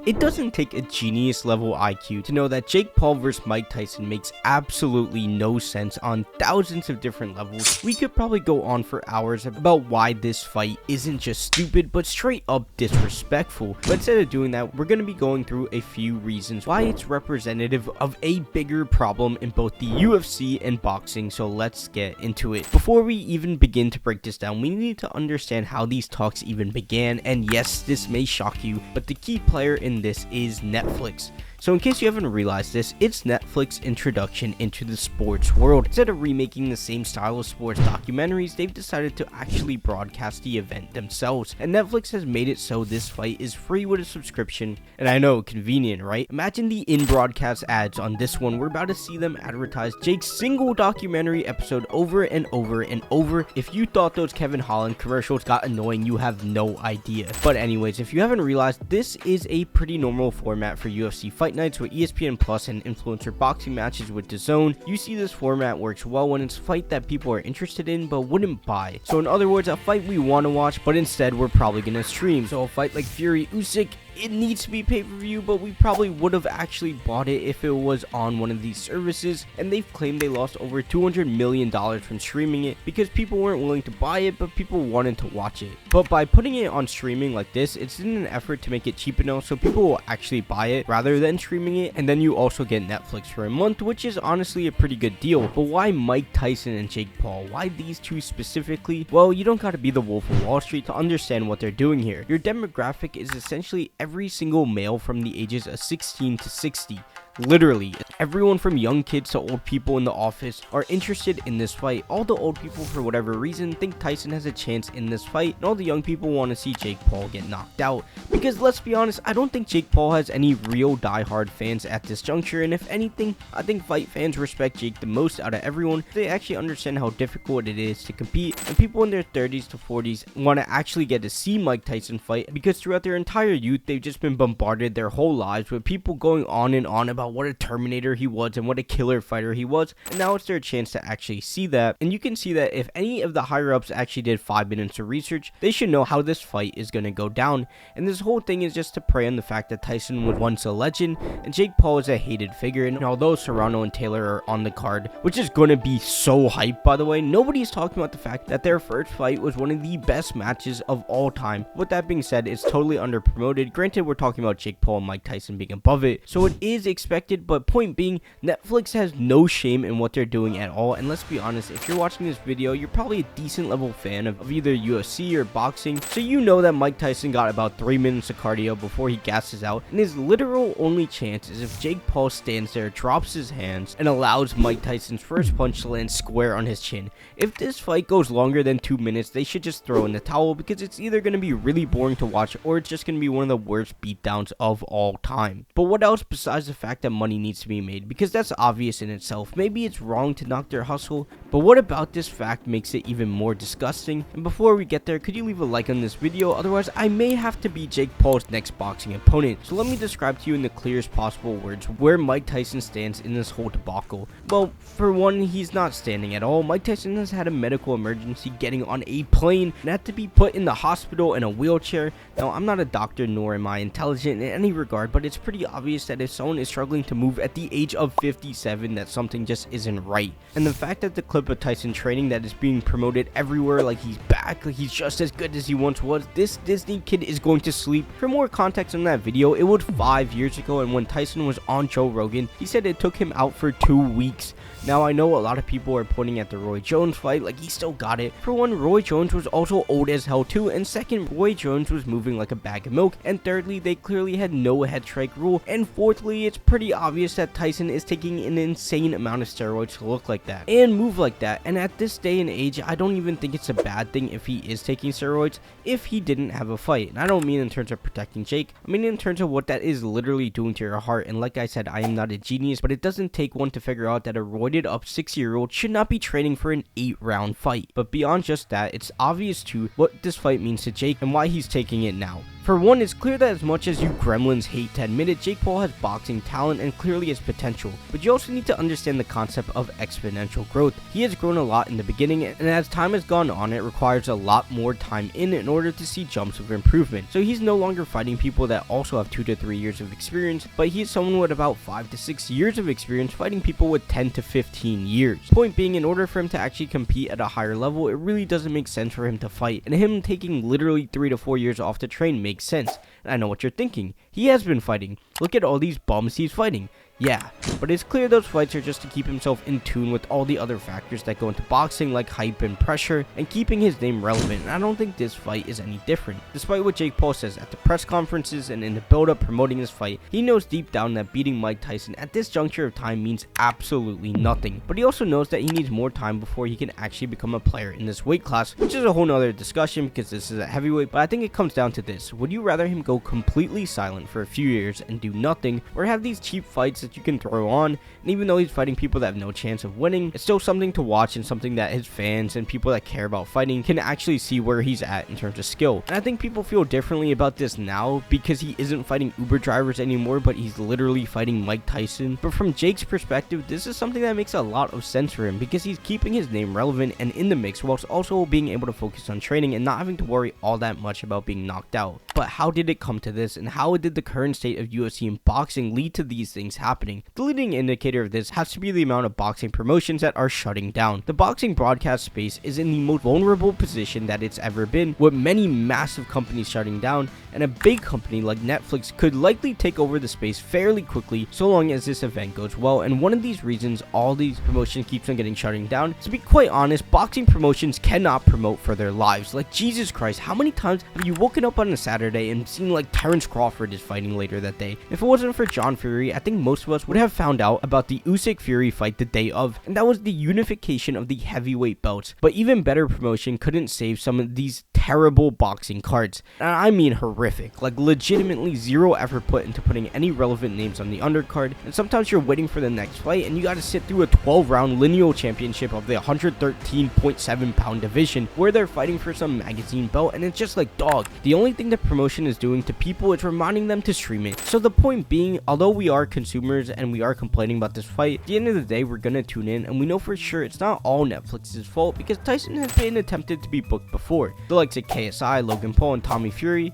It doesn't take a genius level IQ to know that Jake Paul vs Mike Tyson makes absolutely no sense on thousands of different levels. We could probably go on for hours about why this fight isn't just stupid but straight up disrespectful. But instead of doing that, we're going to be going through a few reasons why it's representative of a bigger problem in both the UFC and boxing, so let's get into it. Before we even begin to break this down, we need to understand how these talks even began, and yes, this may shock you, but the key player in this is Netflix. So in case you haven't realized this, it's Netflix's introduction into the sports world. Instead of remaking the same style of sports documentaries, they've decided to actually broadcast the event themselves. And Netflix has made it so this fight is free with a subscription. And I know, convenient, right? Imagine the in-broadcast ads on this one. We're about to see them advertise Jake's single documentary episode over and over and over. If you thought those Kevin Holland commercials got annoying, you have no idea. But anyways, if you haven't realized, this is a pretty normal format for UFC fight nights with ESPN Plus and influencer boxing matches with DAZN. You see, this format works well when it's a fight that people are interested in but wouldn't buy. So in other words, a fight we want to watch, but instead we're probably gonna stream. So a fight like Fury Usyk, it needs to be pay-per-view, but we probably would have actually bought it if it was on one of these services, and they've claimed they lost over $200 million from streaming it because people weren't willing to buy it, but people wanted to watch it. But by putting it on streaming like this, it's in an effort to make it cheap enough so people will actually buy it rather than streaming it, and then you also get Netflix for a month, which is honestly a pretty good deal. But why Mike Tyson and Jake Paul? Why these two specifically? Well, you don't gotta be the Wolf of Wall Street to understand what they're doing here. Your demographic is essentially every single male from the ages of 16 to 60. Literally, everyone from young kids to old people in the office are interested in this fight. All the old people, for whatever reason, think Tyson has a chance in this fight, and all the young people want to see Jake Paul get knocked out. Because let's be honest, I don't think Jake Paul has any real diehard fans at this juncture, and if anything, I think fight fans respect Jake the most out of everyone. They actually understand how difficult it is to compete, and people in their 30s to 40s want to actually get to see Mike Tyson fight, because throughout their entire youth, they've just been bombarded their whole lives with people going on and on about what a Terminator he was and what a killer fighter he was, and now it's their chance to actually see that. And you can see that if any of the higher ups actually did 5 minutes of research, they should know how this fight is going to go down. And this whole thing is just to prey on the fact that Tyson was once a legend and Jake Paul is a hated figure. And although Serrano and Taylor are on the card, which is going to be so hyped, by the way, nobody's talking about the fact that their first fight was one of the best matches of all time. With that being said, it's totally under promoted. Granted, we're talking about Jake Paul and Mike Tyson being above it, so it is expected. But point being, Netflix has no shame in what they're doing at all. And let's be honest, if you're watching this video, you're probably a decent level fan of either UFC or boxing, so you know that Mike Tyson got about 3 minutes of cardio before he gasses out, and his literal only chance is if Jake Paul stands there, drops his hands, and allows Mike Tyson's first punch to land square on his chin. If this fight goes longer than 2 minutes, they should just throw in the towel, because it's either going to be really boring to watch or it's just going to be one of the worst beatdowns of all time. But what else besides the fact that money needs to be made? Because that's obvious in itself. Maybe it's wrong to knock their hustle, but what about this fact makes it even more disgusting? And before we get there, could you leave a like on this video? Otherwise, I may have to be Jake Paul's next boxing opponent. So let me describe to you in the clearest possible words where Mike Tyson stands in this whole debacle. Well, for one, he's not standing at all. Mike Tyson has had a medical emergency getting on a plane and had to be put in the hospital in a wheelchair. Now, I'm not a doctor, nor am I intelligent in any regard, but it's pretty obvious that if someone is struggling to move at the age of 57, that something just isn't right. And the fact that the clip of Tyson training that is being promoted everywhere, like he's back, like he's just as good as he once was, this Disney kid is going to sleep. For more context on that video, it was 5 years ago, and when Tyson was on Joe Rogan, he said it took him out for 2 weeks. Now, I know a lot of people are pointing at the Roy Jones fight, like he still got it. For one, Roy Jones was also old as hell too, and second, Roy Jones was moving like a bag of milk, and thirdly, they clearly had no head strike rule, and fourthly, it's pretty obvious that Tyson is taking an insane amount of steroids to look like that and move like that. And at this day and age, I don't even think it's a bad thing if he is taking steroids if he didn't have a fight. And I don't mean in terms of protecting Jake, I mean in terms of what that is literally doing to your heart. And like I said, I am not a genius, but it doesn't take one to figure out that a roided up 6-year-old should not be training for an 8-round fight. But beyond just that, it's obvious too what this fight means to Jake and why he's taking it now. For one, it's clear that as much as you gremlins hate to admit it, Jake Paul has boxing talent and clearly has potential, but you also need to understand the concept of exponential growth. He has grown a lot in the beginning, and as time has gone on, it requires a lot more time in order to see jumps of improvement. So he's no longer fighting people that also have 2 to 3 years of experience, but he is someone with about 5 to 6 years of experience fighting people with 10 to 15 years. Point being, in order for him to actually compete at a higher level, it really doesn't make sense for him to fight, and him taking literally 3 to 4 years off to train makes sense. And I know what you're thinking. He has been fighting. Look at all these bums he's fighting. Yeah, but it's clear those fights are just to keep himself in tune with all the other factors that go into boxing, like hype and pressure, and keeping his name relevant, and I don't think this fight is any different. Despite what Jake Paul says at the press conferences and in the build-up promoting this fight, he knows deep down that beating Mike Tyson at this juncture of time means absolutely nothing, but he also knows that he needs more time before he can actually become a player in this weight class, which is a whole nother discussion because this is a heavyweight, but I think it comes down to this. Would you rather him go completely silent for a few years and do nothing, or have these cheap fights that you can throw on, and even though he's fighting people that have no chance of winning, it's still something to watch and something that his fans and people that care about fighting can actually see where he's at in terms of skill. And I think people feel differently about this now because he isn't fighting Uber drivers anymore, but he's literally fighting Mike Tyson. But from Jake's perspective, this is something that makes a lot of sense for him because he's keeping his name relevant and in the mix whilst also being able to focus on training and not having to worry all that much about being knocked out. But how did it come to this, and how did the current state of UFC and boxing lead to these things happening? The leading indicator of this has to be the amount of boxing promotions that are shutting down. The boxing broadcast space is in the most vulnerable position that it's ever been, with many massive companies shutting down, and a big company like Netflix could likely take over the space fairly quickly so long as this event goes well. And one of these reasons all these promotions keeps on getting shutting down, to be quite honest, boxing promotions cannot promote for their lives. Like, Jesus Christ, how many times have you woken up on a Saturday and seen like Terrence Crawford is fighting later that day? If it wasn't for John Fury, I think most of us would have found out about the Usyk Fury fight the day of, and that was the unification of the heavyweight belts. But even better promotion couldn't save some of these terrible boxing cards, and I mean horrific, like legitimately zero effort put into putting any relevant names on the undercard, and sometimes you're waiting for the next fight and you gotta sit through a 12-round lineal championship of the 113.7 pound division where they're fighting for some magazine belt, and it's just like, dog, the only thing the promotion is doing to people is reminding them to stream it. So the point being, although we are consumers and we are complaining about this fight, at the end of the day we're gonna tune in, and we know for sure it's not all Netflix's fault because Tyson has been attempted to be booked before. The likes of KSI, Logan Paul, and Tommy Fury.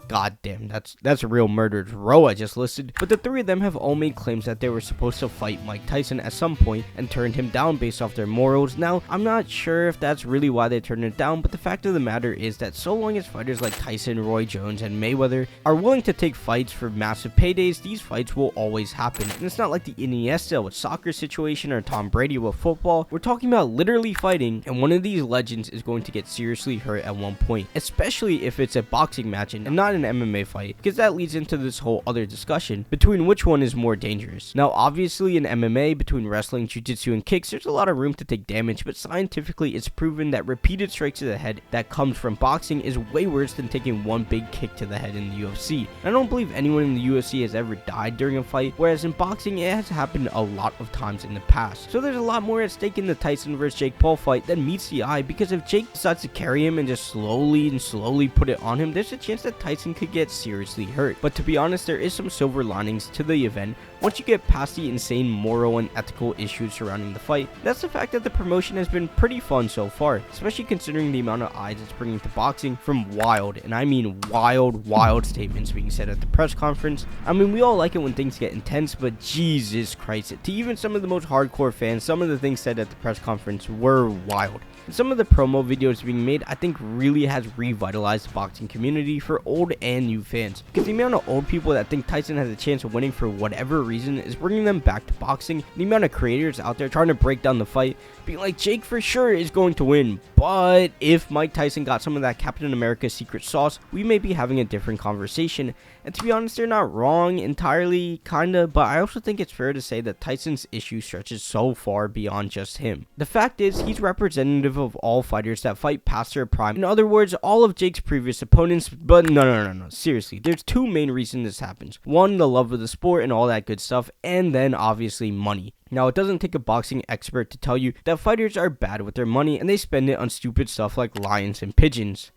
God damn, that's a real murderer's row I just listed. But the three of them have all made claims that they were supposed to fight Mike Tyson at some point and turned him down based off their morals. Now, I'm not sure if that's really why they turned it down, but the fact of the matter is that so long as fighters like Tyson, Roy Jones, and Mayweather are willing to take fights for massive paydays, these fights will always happen. And it's not like the Iniesta with soccer situation or Tom Brady with football. We're talking about literally fighting, and one of these legends is going to get seriously hurt at one point, especially if it's a boxing match and not an MMA fight, because that leads into this whole other discussion between which one is more dangerous. Now, obviously in MMA, between wrestling, jiu-jitsu, and kicks, there's a lot of room to take damage, but scientifically it's proven that repeated strikes to the head that comes from boxing is way worse than taking one big kick to the head in the UFC. And I don't believe anyone in the UFC has ever died during a fight, whereas in boxing it has happened a lot of times in the past. So there's a lot more at stake in the Tyson vs Jake Paul fight than meets the eye, because if Jake decides to carry him and just slowly put it on him, there's a chance that Tyson could get seriously hurt. But to be honest, there is some silver linings to the event once you get past the insane moral and ethical issues surrounding the fight. That's the fact that the promotion has been pretty fun so far, especially considering the amount of eyes it's bringing to boxing from wild, and I mean wild statements being said at the press conference. I mean, we all like it when things get intense, but Jesus Christ, to even some of the most hardcore fans, some of the things said at the press conference were wild. And some of the promo videos being made, I think, really has revitalized the boxing community for old and new fans, because the amount of old people that think Tyson has a chance of winning for whatever reason is bringing them back to boxing. The amount of creators out there trying to break down the fight, being like, Jake for sure is going to win, but if Mike Tyson got some of that Captain America secret sauce, we may be having a different conversation. And to be honest, they're not wrong entirely, kinda, but I also think it's fair to say that Tyson's issue stretches so far beyond just him. The fact is, he's representative of all fighters that fight past their prime. In other words, all of Jake's previous opponents. But no, seriously, there's two main reasons this happens. One, the love of the sport and all that good stuff, and then obviously money. Now, it doesn't take a boxing expert to tell you that fighters are bad with their money and they spend it on stupid stuff like lions and pigeons.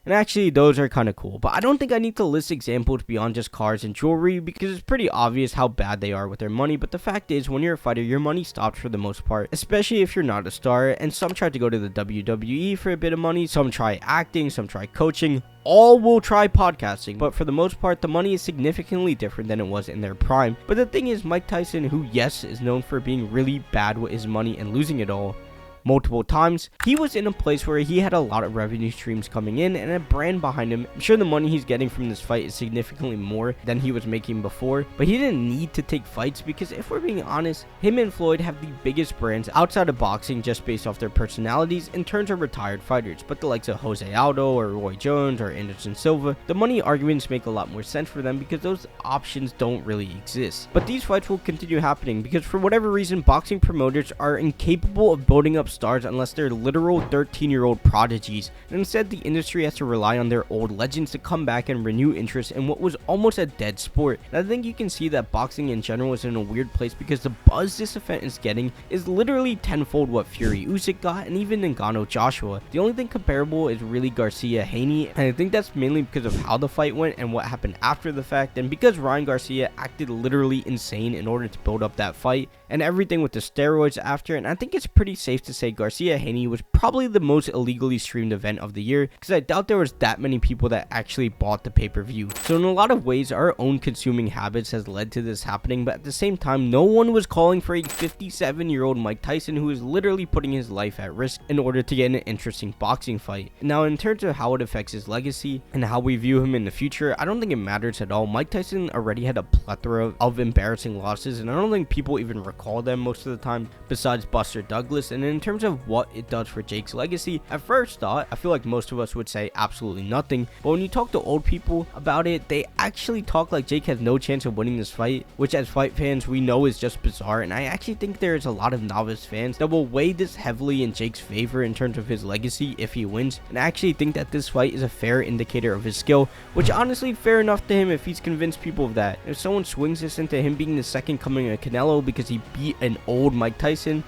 And actually, those are kind of cool. But I don't think I need to list examples beyond just cars and jewelry because it's pretty obvious how bad they are with their money. But the fact is, when you're a fighter, your money stops for the most part, especially if you're not a star. And some try to go to the WWE for a bit of money, some try acting, some try coaching, all will try podcasting, but for the most part, the money is significantly different than it was in their prime. But the thing is, Mike Tyson, who yes, is known for being really bad with his money and losing it all multiple times, he was in a place where he had a lot of revenue streams coming in and a brand behind him. I'm sure the money he's getting from this fight is significantly more than he was making before, but he didn't need to take fights because if we're being honest, him and Floyd have the biggest brands outside of boxing just based off their personalities in terms of retired fighters. But the likes of Jose Aldo or Roy Jones or Anderson Silva, the money arguments make a lot more sense for them because those options don't really exist. But these fights will continue happening because for whatever reason, boxing promoters are incapable of building up stars unless they're literal 13-year-old prodigies, and instead the industry has to rely on their old legends to come back and renew interest in what was almost a dead sport. And I think you can see that boxing in general is in a weird place because the buzz this event is getting is literally tenfold what Fury Usyk got and even Ngannou Joshua. The only thing comparable is really Garcia Haney, and I think that's mainly because of how the fight went and what happened after the fact, and because Ryan Garcia acted literally insane in order to build up that fight and everything with the steroids after. And I think it's pretty safe to say Garcia Haney was probably the most illegally streamed event of the year because I doubt there was that many people that actually bought the pay-per-view. So in a lot of ways, our own consuming habits has led to this happening, but at the same time, no one was calling for a 57-year-old Mike Tyson who is literally putting his life at risk in order to get an interesting boxing fight. Now, in terms of how it affects his legacy and how we view him in the future, I don't think it matters at all. Mike Tyson already had a plethora of embarrassing losses, and I don't think people even recall them most of the time besides Buster Douglas. And in terms of what it does for Jake's legacy, at first thought, I feel like most of us would say absolutely nothing, but when you talk to old people about it, they actually talk like Jake has no chance of winning this fight, which as fight fans we know is just bizarre. And I actually think there is a lot of novice fans that will weigh this heavily in Jake's favor in terms of his legacy if he wins, and I actually think that this fight is a fair indicator of his skill, which honestly fair enough to him if he's convinced people of that. If someone swings this into him being the second coming of Canelo because he beat an old Mike Tyson,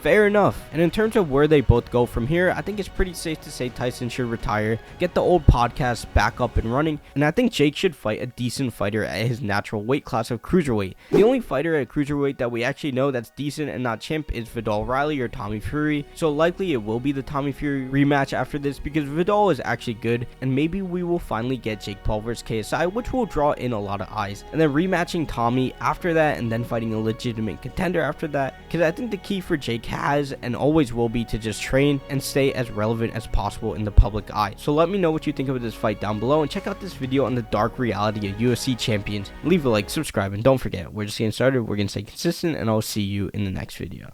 fair enough. And in terms of where they both go from here, I think it's pretty safe to say Tyson should retire, get the old podcast back up and running, and I think Jake should fight a decent fighter at his natural weight class of cruiserweight. The only fighter at cruiserweight that we actually know that's decent and not chimp is Vidal Riley or Tommy Fury, so likely it will be the Tommy Fury rematch after this because Vidal is actually good, and maybe we will finally get Jake Paul vs KSI, which will draw in a lot of eyes, and then rematching Tommy after that and then fighting a legitimate contender after that, because I think the key for Jake has and always will be to just train and stay as relevant as possible in the public eye. So let me know what you think of this fight down below, and check out this video on the dark reality of UFC champions. Leave a like, subscribe, and don't forget, we're just getting started. We're gonna stay consistent, and I'll see you in the next video.